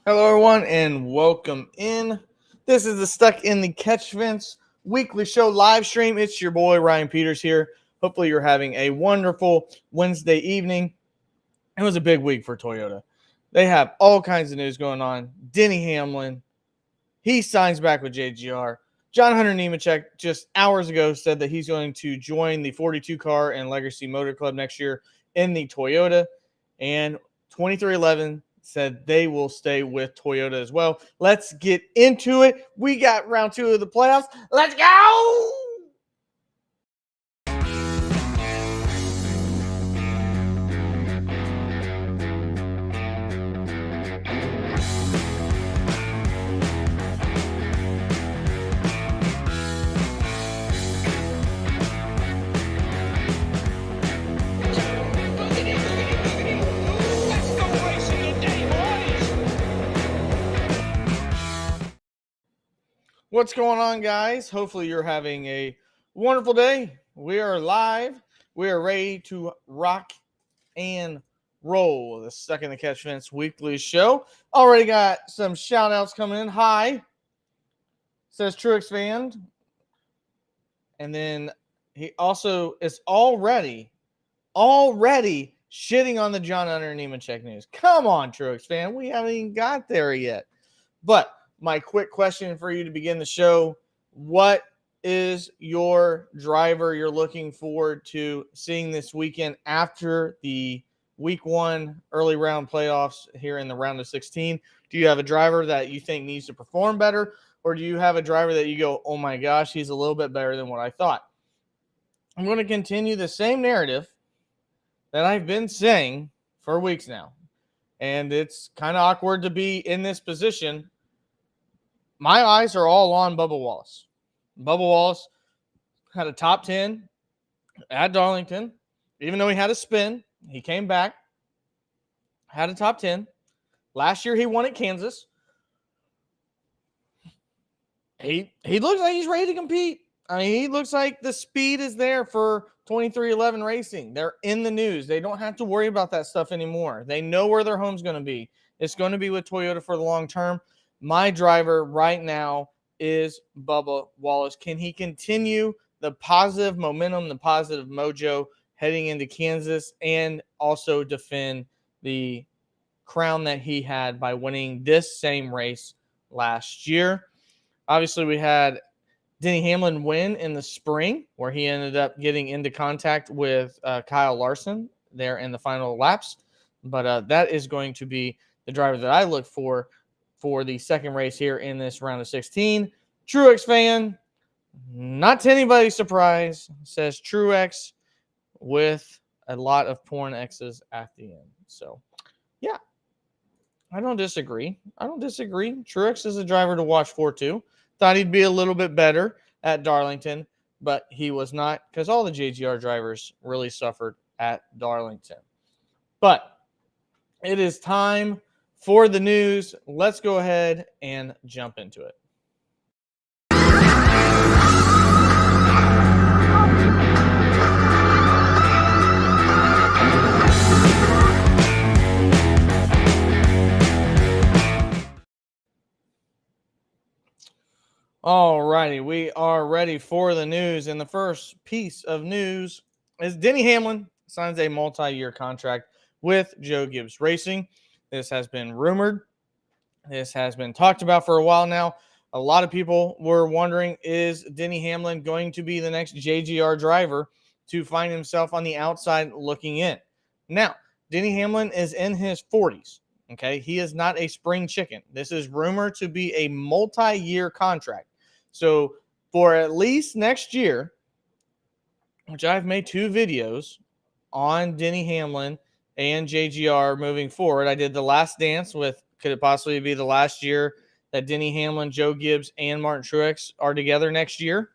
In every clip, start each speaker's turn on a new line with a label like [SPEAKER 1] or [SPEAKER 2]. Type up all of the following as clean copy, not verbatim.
[SPEAKER 1] Hello, everyone, and welcome in. This is the Stuck in the Catchfence weekly show live stream. It's your boy, Ryan Peters here. Hopefully, you're having a wonderful Wednesday evening. It was a big week for Toyota. They have all kinds of news going on. Denny Hamlin, he signs back with JGR. John Hunter Nemechek just hours ago said that he's going to join the 42 car and Legacy Motor Club next year in the Toyota. And 2311 said they will stay with Toyota as well. Let's get into it. We got round 2 of the playoffs. Let's go! What's going on, guys? Hopefully you're having a wonderful day. We are live. We are ready to rock and roll. The Stuck in the Catchfence weekly show. Already got some shout outs coming in. Hi, says Truex fan. And then he also is already shitting on the John Hunter Nemechek news. Come on, Truex fan. We haven't even got there yet. But my quick question for you to begin the show: what is your driver you're looking forward to seeing this weekend after the week 1 early round playoffs here in the round of 16? Do you have a driver that you think needs to perform better, or do you have a driver that you go, oh my gosh, he's a little bit better than what I thought? I'm going to continue the same narrative that I've been saying for weeks now, and it's kind of awkward to be in this position. My eyes are all on Bubba Wallace. Bubba Wallace had a top 10 at Darlington. Even though he had a spin, he came back, had a top 10. Last year, he won at Kansas. He looks like he's ready to compete. I mean, he looks like the speed is there for 2311 Racing. They're in the news. They don't have to worry about that stuff anymore. They know where their home's going to be. It's going to be with Toyota for the long term. My driver right now is Bubba Wallace. Can he continue the positive momentum, the positive mojo heading into Kansas, and also defend the crown that he had by winning this same race last year? Obviously, we had Denny Hamlin win in the spring, where he ended up getting into contact with Kyle Larson there in the final laps. But that is going to be the driver that I look for the second race here in this round of 16. Truex fan, not to anybody's surprise, says Truex with a lot of porn X's at the end. So, yeah, I don't disagree. Truex is a driver to watch for, too. Thought he'd be a little bit better at Darlington, but he was not, because all the JGR drivers really suffered at Darlington. But it is time for the news. Let's go ahead and jump into it. All righty, we are ready for the news. And the first piece of news is Denny Hamlin signs a multi-year contract with Joe Gibbs Racing. This has been rumored. This has been talked about for a while now. A lot of people were wondering, is Denny Hamlin going to be the next JGR driver to find himself on the outside looking in? Now, Denny Hamlin is in his 40s. Okay, he is not a spring chicken. This is rumored to be a multi-year contract. So for at least next year, which I've made 2 videos on Denny Hamlin and JGR moving forward. I did the last dance with, could it possibly be the last year that Denny Hamlin, Joe Gibbs, and Martin Truex are together next year?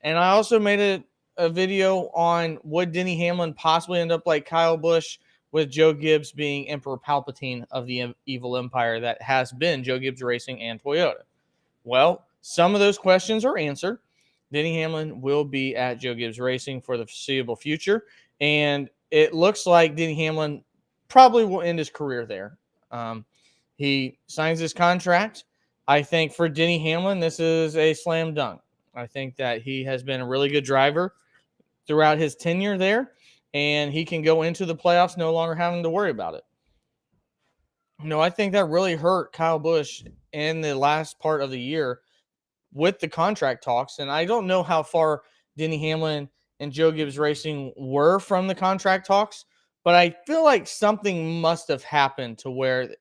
[SPEAKER 1] And I also made a video on, would Denny Hamlin possibly end up like Kyle Busch, with Joe Gibbs being Emperor Palpatine of the evil empire that has been Joe Gibbs Racing and Toyota? Well, some of those questions are answered. Denny Hamlin will be at Joe Gibbs Racing for the foreseeable future, and it looks like Denny Hamlin probably will end his career there. He signs his contract. I think for Denny Hamlin, this is a slam dunk. I think that he has been a really good driver throughout his tenure there, and he can go into the playoffs no longer having to worry about it. I think that really hurt Kyle Busch in the last part of the year with the contract talks. And I don't know how far Denny Hamlin and Joe Gibbs Racing were from the contract talks, but I feel like something must have happened to where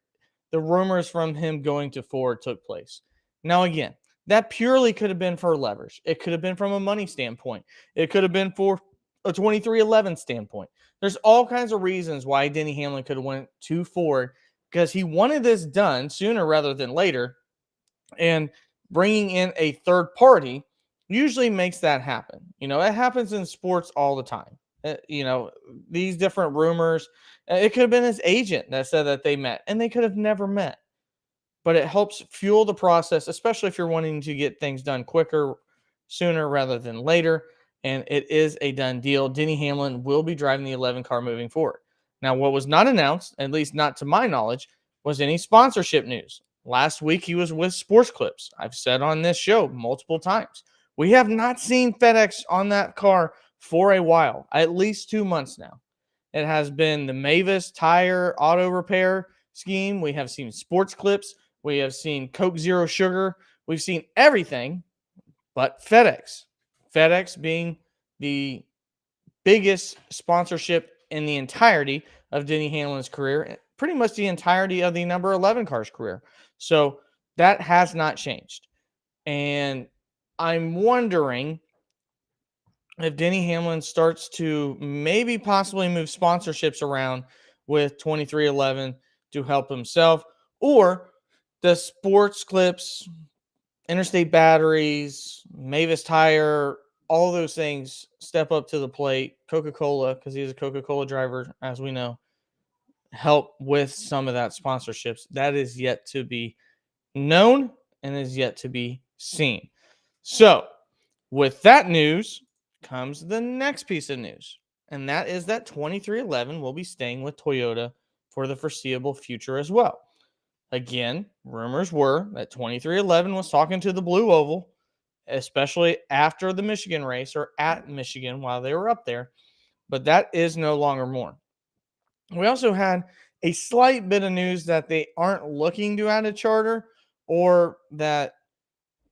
[SPEAKER 1] the rumors from him going to Ford took place. Now, again, that purely could have been for leverage. It could have been from a money standpoint. It could have been for a 2311 standpoint. There's all kinds of reasons why Denny Hamlin could have went to Ford because he wanted this done sooner rather than later. And bringing in a third party usually makes that happen. It happens in sports all the time. These different rumors. It could have been his agent that said that they met, and they could have never met. But it helps fuel the process, especially if you're wanting to get things done quicker, sooner rather than later. And it is a done deal. Denny Hamlin will be driving the 11 car moving forward. Now, what was not announced, at least not to my knowledge, was any sponsorship news. Last week, he was with Sports Clips. I've said on this show multiple times. We have not seen FedEx on that car for a while, at least 2 months now. It has been the Mavis Tire Auto Repair scheme. We have seen Sports Clips. We have seen Coke Zero Sugar. We've seen everything but FedEx. FedEx being the biggest sponsorship in the entirety of Denny Hamlin's career, pretty much the entirety of the number 11 car's career. So that has not changed. And I'm wondering if Denny Hamlin starts to maybe possibly move sponsorships around with 2311 to help himself, or the Sports Clips, Interstate Batteries, Mavis Tire, all those things step up to the plate. Coca-Cola, because he's a Coca-Cola driver, as we know, help with some of that sponsorships. That is yet to be known and is yet to be seen. So, with that news comes the next piece of news, and that is that 2311 will be staying with Toyota for the foreseeable future as well. Again, rumors were that 2311 was talking to the Blue Oval, especially after the Michigan race or at Michigan while they were up there, but that is no longer more. We also had a slight bit of news that they aren't looking to add a charter, or that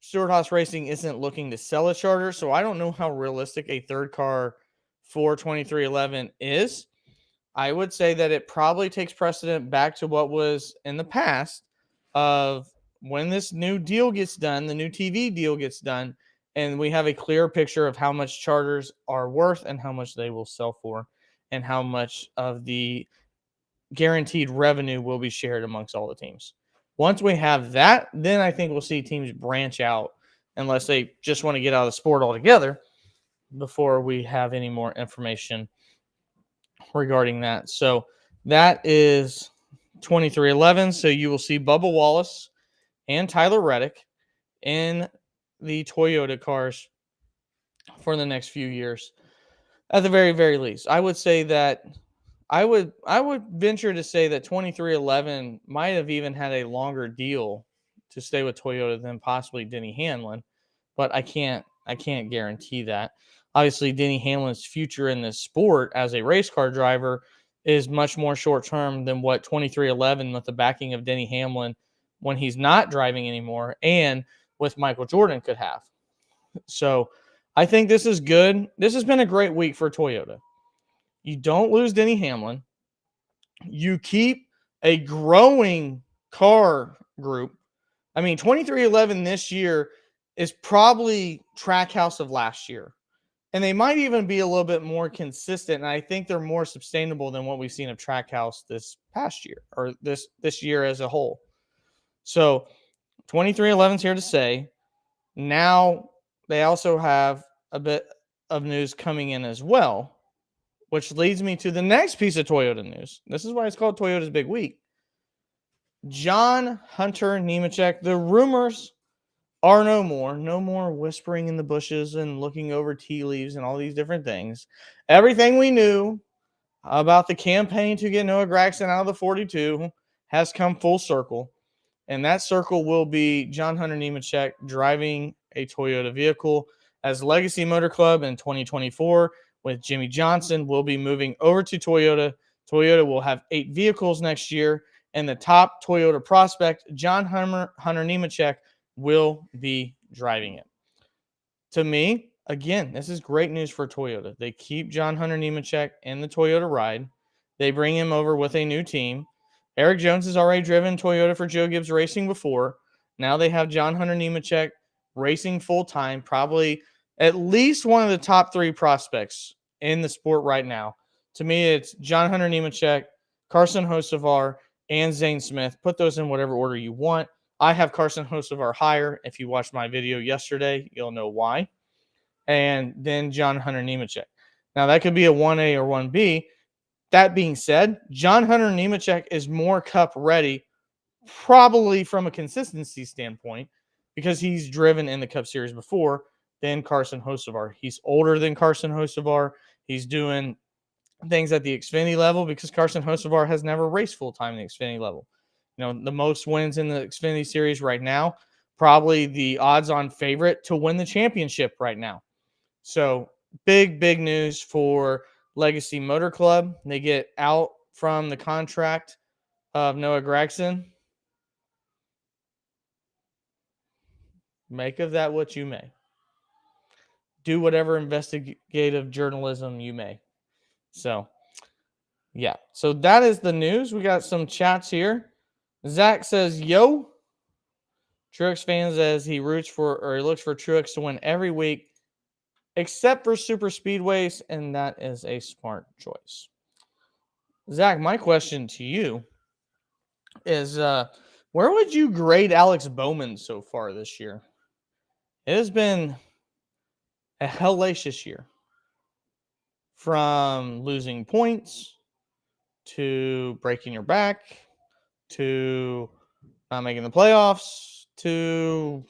[SPEAKER 1] Stewart-Haas Racing isn't looking to sell a charter. So I don't know how realistic a third car for 2311 is. I would say that it probably takes precedent back to what was in the past of when this new deal gets done, the new TV deal gets done, and we have a clear picture of how much charters are worth and how much they will sell for and how much of the guaranteed revenue will be shared amongst all the teams. Once we have that, then I think we'll see teams branch out unless they just want to get out of the sport altogether before we have any more information regarding that. So that is 2311. So you will see Bubba Wallace and Tyler Reddick in the Toyota cars for the next few years. At the very, very least, I would say that I would venture to say that 2311 might have even had a longer deal to stay with Toyota than possibly Denny Hamlin, but I can't guarantee that. Obviously, Denny Hamlin's future in this sport as a race car driver is much more short term than what 2311 with the backing of Denny Hamlin when he's not driving anymore and with Michael Jordan could have. So I think this is good. This has been a great week for Toyota. You don't lose Denny Hamlin. You keep a growing car group. I mean, 2311 this year is probably Trackhouse of last year. And they might even be a little bit more consistent. And I think they're more sustainable than what we've seen of Trackhouse this past year or this year as a whole. So 2311 is here to stay. Now they also have a bit of news coming in as well, which leads me to the next piece of Toyota news. This is why it's called Toyota's Big Week. John Hunter Nemechek. The rumors are no more. No more whispering in the bushes and looking over tea leaves and all these different things. Everything we knew about the campaign to get Noah Gragson out of the 42 has come full circle. And that circle will be John Hunter Nemechek driving a Toyota vehicle as Legacy Motor Club in 2024 with Jimmy Johnson will be moving over to Toyota. Toyota will have 8 vehicles next year, and the top Toyota prospect, John Hunter Nemechek, will be driving it. To me, again, this is great news for Toyota. They keep John Hunter Nemechek in the Toyota ride. They bring him over with a new team. Eric Jones has already driven Toyota for Joe Gibbs Racing before. Now they have John Hunter Nemechek racing full-time, probably at least one of the top 3 prospects in the sport right now. To me, it's John Hunter Nemechek, Carson Hocevar, and Zane Smith. Put those in whatever order you want. I have Carson Hocevar higher. If you watched my video yesterday, you'll know why. And then John Hunter Nemechek. Now, that could be a 1A or 1B. That being said, John Hunter Nemechek is more Cup ready, probably from a consistency standpoint, because he's driven in the Cup Series before than Carson Hocevar. He's older than Carson Hocevar. He's doing things at the Xfinity level because Carson Hocevar has never raced full-time in the Xfinity level. You know, the most wins in the Xfinity Series right now, probably the odds-on favorite to win the championship right now. So big news for Legacy Motor Club. They get out from the contract of Noah Gragson. Make of that what you may. Do whatever investigative journalism you may. So, yeah. So that is the news. We got some chats here. Zach says, yo. Truex fan says he roots for, or he looks for Truex to win every week, except for super speedways, and that is a smart choice. Zach, my question to you is, where would you grade Alex Bowman so far this year? It has been a hellacious year. From losing points to breaking your back to not making the playoffs to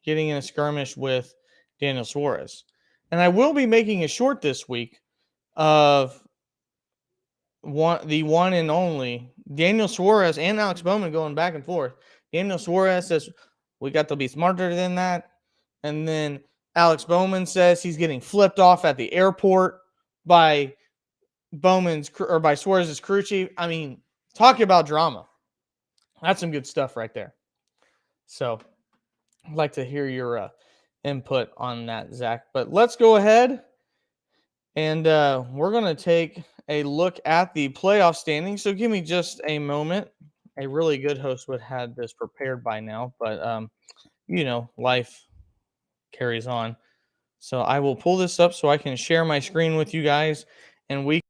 [SPEAKER 1] getting in a skirmish with Daniel Suarez. And I will be making a short this week of the one and only Daniel Suarez and Alex Bowman going back and forth. Daniel Suarez says, we got to be smarter than that. And then Alex Bowman says he's getting flipped off at the airport by by Suarez's crew chief. I mean, talking about drama. That's some good stuff right there. So I'd like to hear your input on that, Zach. But let's go ahead and we're going to take a look at the playoff standings. So give me just a moment. A really good host would have had this prepared by now, but you know, life carries on. So I will pull this up so I can share my screen with you guys, and we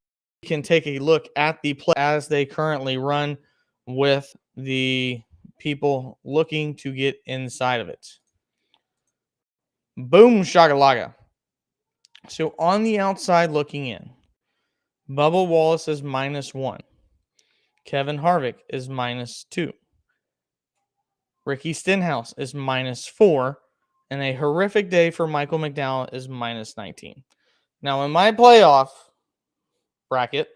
[SPEAKER 1] can take a look at the play as they currently run with the people looking to get inside of it. Boom shakalaka. So on the outside looking in, Bubba Wallace is -1. Kevin Harvick is -2. Ricky Stenhouse is -4. And a horrific day for Michael McDowell is -19. Now, in my playoff bracket,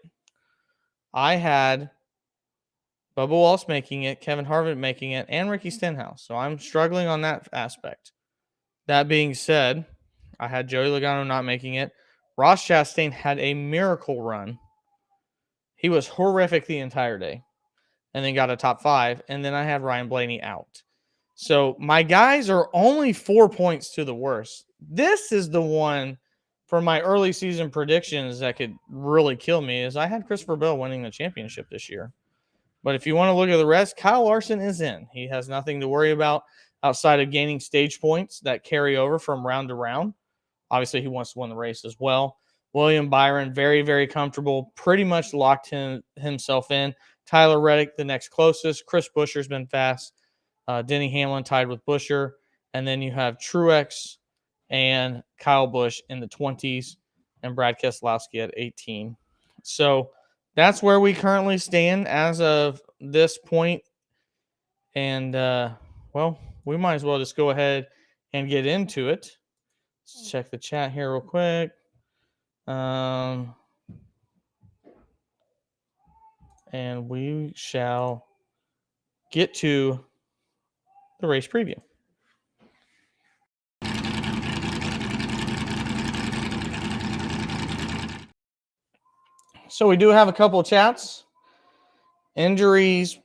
[SPEAKER 1] I had Bubba Wallace making it, Kevin Harvick making it, and Ricky Stenhouse. So I'm struggling on that aspect. That being said, I had Joey Logano not making it. Ross Chastain had a miracle run. He was horrific the entire day and then got a top 5. And then I had Ryan Blaney out. So my guys are only 4 points to the worst. This is the one for my early season predictions that could really kill me, is I had Christopher Bell winning the championship this year. But if you want to look at the rest, Kyle Larson is in. He has nothing to worry about outside of gaining stage points that carry over from round to round. Obviously, he wants to win the race as well. William Byron, very, very comfortable, pretty much locked himself in. Tyler Reddick, the next closest. Chris Buescher's been fast. Denny Hamlin tied with Buescher. And then you have Truex and Kyle Busch in the 20s and Brad Keselowski at 18. So that's where we currently stand as of this point. And, well, we might as well just go ahead and get into it. Let's check the chat here real quick. And we shall get to the race preview. So we do have a couple of chats. Injuries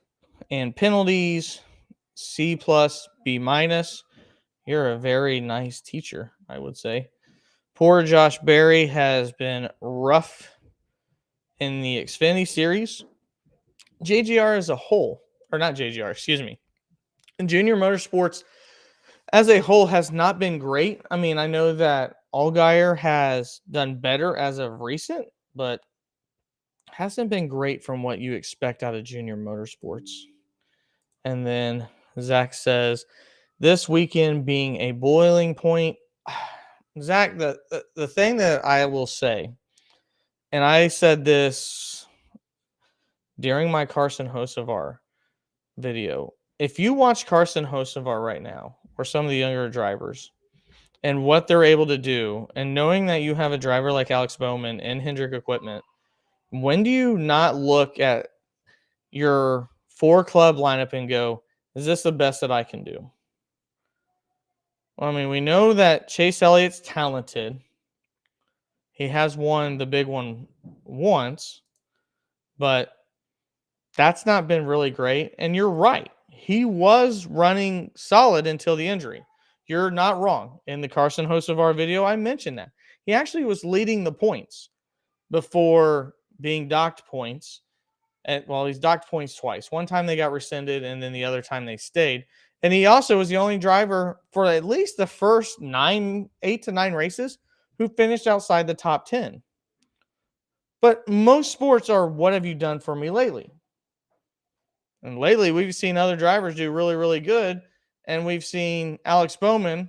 [SPEAKER 1] and penalties, C+, B-. You're a very nice teacher, I would say. Poor Josh Berry has been rough in the Xfinity Series. JGR as a whole, or not JGR, excuse me. And Junior Motorsports as a whole has not been great. I mean, I know that Allgaier has done better as of recent, but hasn't been great from what you expect out of Junior Motorsports. And then Zach says, this weekend being a boiling point. Zach, the thing that I will say, and I said this during my Carson Hocevar video. If you watch Carson Hocevar right now, or some of the younger drivers, and what they're able to do, and knowing that you have a driver like Alex Bowman and Hendrick Equipment, when do you not look at your 4-club lineup and go, is this the best that I can do? Well, I mean, we know that Chase Elliott's talented. He has won the big one once, but that's not been really great. And you're right. He was running solid until the injury. You're not wrong. In the Carson Hocevar video, I mentioned that. He actually was leading the points before being docked points. And well, he's docked points twice. One time they got rescinded, and then the other time they stayed. And he also was the only driver for at least the first 8 to 9 races who finished outside the top 10. But most sports are, what have you done for me lately? And lately, we've seen other drivers do really, really good. And we've seen Alex Bowman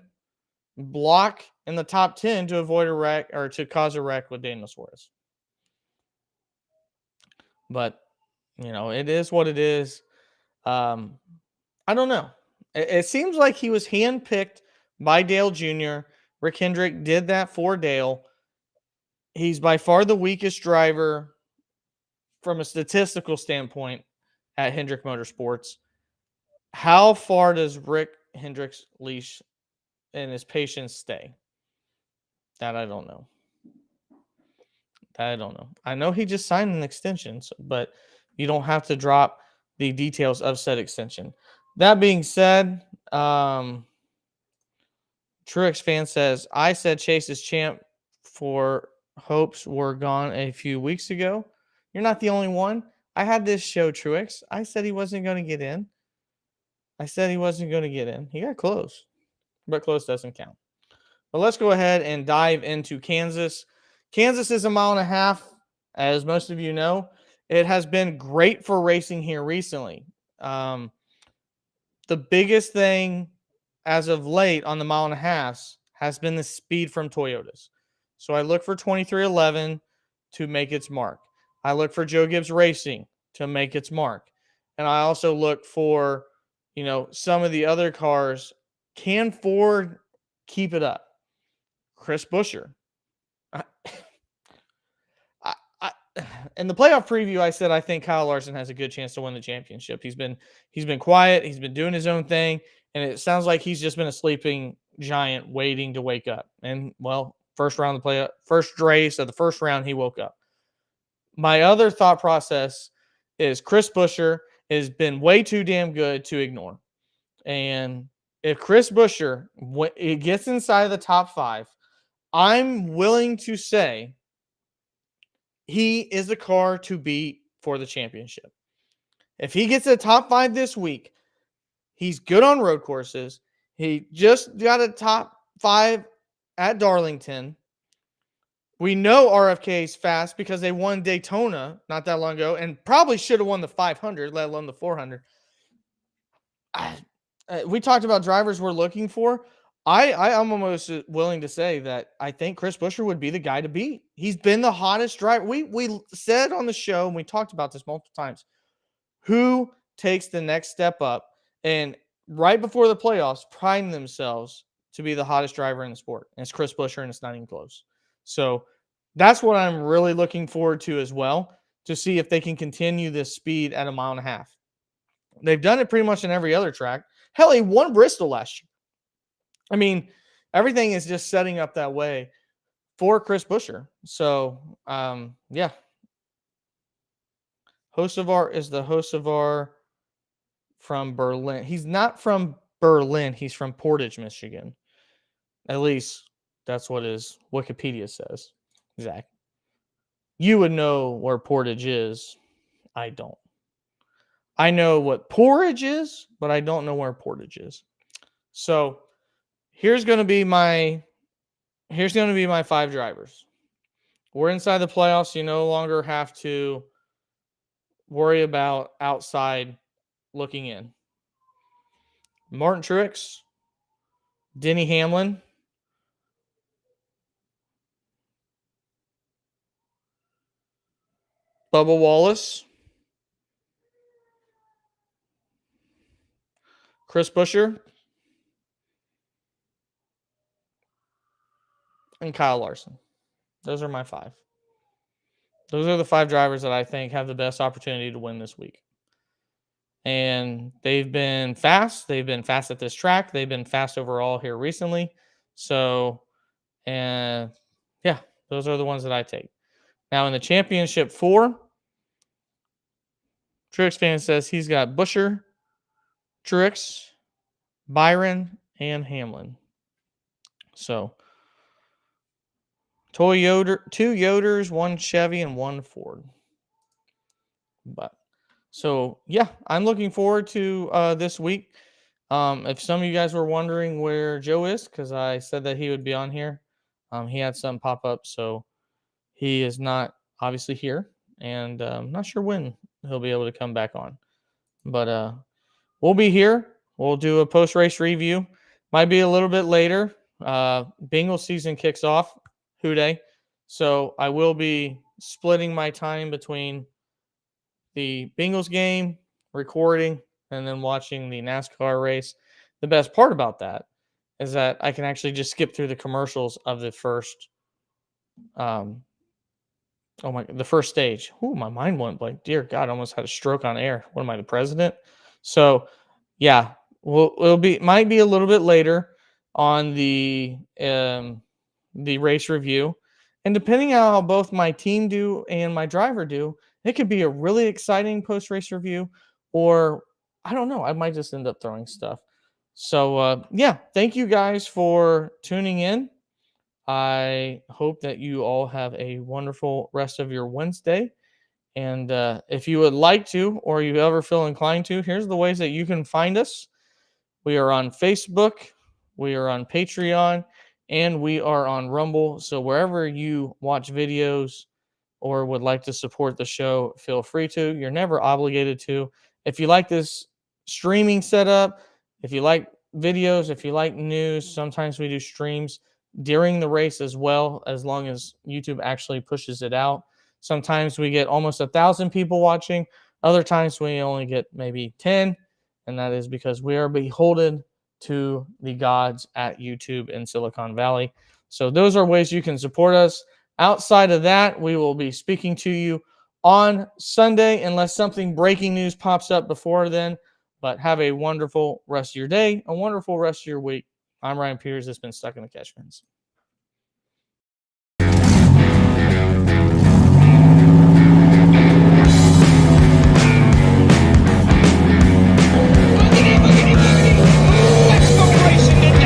[SPEAKER 1] block in the top 10 to avoid a wreck or to cause a wreck with Daniel Suarez. But, you know, it is what it is. I don't know. It seems like he was handpicked by Dale Jr. Rick Hendrick did that for Dale. He's by far the weakest driver from a statistical standpoint at Hendrick Motorsports. How far does Rick Hendrick's leash and his patience stay? That I don't know. I know he just signed an extension, but you don't have to drop the details of said extension. That being said, Truex fan says, I said Chase is champ for hopes were gone a few weeks ago. You're not the only one. I had this show, Truex. I said he wasn't going to get in. He got close, but close doesn't count. But let's go ahead and dive into Kansas. Kansas is a 1.5 miles, as most of you know. It has been great for racing here recently. The biggest thing as of late on the 1.5 miles has been the speed from Toyotas. So I look for 2311 to make its mark. I look for Joe Gibbs Racing to make its mark. And I also look for, you know, some of the other cars. Can Ford keep it up? Chris Buescher. In the playoff preview, I said I think Kyle Larson has a good chance to win the championship. He's been quiet. He's been doing his own thing, and it sounds like he's just been a sleeping giant waiting to wake up. And well, first race of the first round, he woke up. My other thought process is Chris Buescher has been way too damn good to ignore. And if Chris Buescher it gets inside of the top 5, I'm willing to say he is a car to beat for the championship. If he gets a top 5 this week, he's good on road courses. He just got a top 5 at Darlington. We know RFK is fast because they won Daytona not that long ago and probably should have won the 500, let alone the 400. We talked about drivers we're looking for. I'm almost willing to say that I think Chris Buescher would be the guy to beat. He's been the hottest driver. We said on the show, and we talked about this multiple times, who takes the next step up and right before the playoffs priding themselves to be the hottest driver in the sport. And it's Chris Buescher, and it's not even close. So that's what I'm really looking forward to as well, to see if they can continue this speed at a 1.5 miles. They've done it pretty much in every other track. Hell, he won Bristol last year. I mean, everything is just setting up that way for Chris Buescher. So, yeah. Hocevar is the Hocevar from Berlin. He's not from Berlin. He's from Portage, Michigan. At least that's what his Wikipedia says. Zach, you would know where Portage is. I don't. I know what porridge is, but I don't know where Portage is. So here's going to be my 5 drivers. We're inside the playoffs. You no longer have to worry about outside looking in. Martin Truex, Denny Hamlin, Bubba Wallace, Chris Buescher, and Kyle Larson. Those are my 5. Those are the 5 drivers that I think have the best opportunity to win this week. And they've been fast. They've been fast at this track. They've been fast overall here recently. So, and yeah, those are the ones that I take. Now in the championship 4, Truex fan says he's got Buescher, Truex, Byron, and Hamlin. So 2 Yoders, 1 Chevy, and 1 Ford. But so yeah, I'm looking forward to this week. If some of you guys were wondering where Joe is, because I said that he would be on here, he had something pop up, so he is not obviously here, and I'm not sure when he'll be able to come back on. But we'll be here. We'll do a post-race review. Might be a little bit later. Bengals season kicks off, Houday. So I will be splitting my time between the Bengals game, recording, and then watching the NASCAR race. The best part about that is that I can actually just skip through the commercials of the first the first stage. Ooh, my mind went blank. Dear God, I almost had a stroke on air. What am I, the president? So, yeah, might be a little bit later on the race review, and depending on how both my team do and my driver do, it could be a really exciting post race review, or I don't know. I might just end up throwing stuff. So, yeah, thank you guys for tuning in. I hope that you all have a wonderful rest of your Wednesday. And if you would like to, or you ever feel inclined to, here's the ways that you can find us. We are on Facebook, we are on Patreon, and we are on Rumble. So wherever you watch videos or would like to support the show, feel free to. You're never obligated to. If you like this streaming setup, if you like videos, if you like news, sometimes we do streams during the race as well, as long as YouTube actually pushes it out. Sometimes we get almost 1,000 people watching. Other times we only get maybe 10, and that is because we are beholden to the gods at YouTube in Silicon Valley. So those are ways you can support us. Outside of that, we will be speaking to you on Sunday unless something breaking news pops up before then. But have a wonderful rest of your day, a wonderful rest of your week. I'm Ryan Peters. It's been Stuck in the Catchfence.